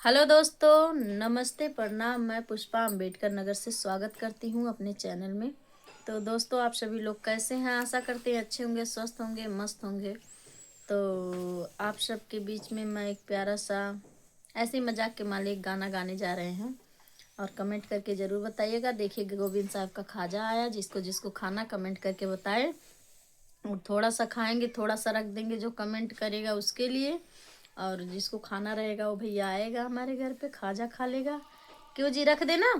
Hello दोस्तों, नमस्ते, प्रणाम। मैं पुष्पा अम्बेडकर नगर से स्वागत करती हूँ अपने चैनल में। तो दोस्तों, आप सभी लोग कैसे हैं? आशा करते हैं अच्छे होंगे, स्वस्थ होंगे, मस्त होंगे। तो आप सबके बीच में मैं एक प्यारा सा ऐसे ही मजाक के माले एक गाना गाने जा रहे हैं और कमेंट करके ज़रूर बताइएगा। देखिए, गोविंद साहब का खाजा आया, जिसको जिसको खाना कमेंट करके बताए। और थोड़ा सा खाएंगे, थोड़ा सा रख देंगे जो कमेंट करेगा उसके लिए। और जिसको खाना रहेगा वो भैया आएगा हमारे घर पे, खाजा खा लेगा। क्यों जी, रख देना,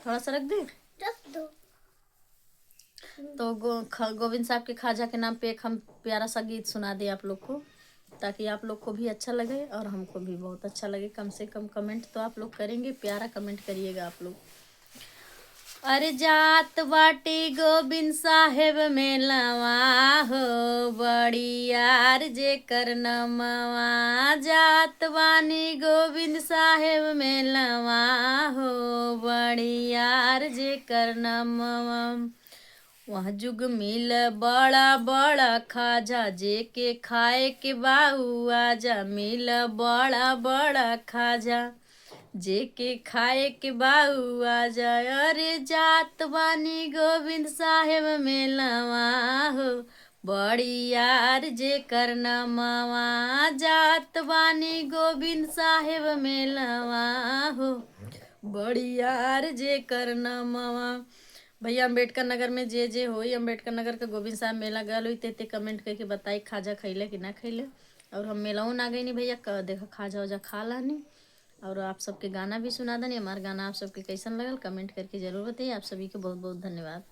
थोड़ा सा रख दे। रख दो। तो गोविंद साहब के खाजा के नाम पे एक हम प्यारा सा गीत सुना दें आप लोग को, ताकि आप लोग को भी अच्छा लगे और हमको भी बहुत अच्छा लगे। कम से कम कमेंट तो आप लोग करेंगे, प्यारा कमेंट करिएगा आप लोग। अरे जात बाटी गोविंद साहेब मेलवा हो, बड़ी यार जे कर नमवा। जात बानी गोविंद साहेब मेलवा हो, बड़ी यार जे कर नमवा। वहाँ जुग मिल बड़ा बड़ा खाजा, जे के खाए के बाऊ आजा। मिल बड़ा बड़ा खाजा, जे के खाए के बाऊ आ जाए। अरे जात बानी गोविंद साहेब मेलवा हो, बड़ी यार जे कर नमवा। जात बानी गोविंद साहेब मेलवा हो, बड़ी यार जे कर नमवा। भैया अम्बेडकर नगर में जे जे होई, अम्बेडकर नगर के गोविंद साहब मेला गल हुई, ते कमेंट करके बताई खाजा खैले कि ना खैले। और हम मेलाऊ ना गई नहीं भैया, देखा खाजा उजा खा लानी। और आप सबके गाना भी सुना दनी। हमारा गाना आप सबके कैसन लगल कमेंट करके ज़रूर बताइए। आप सभी को बहुत बहुत धन्यवाद।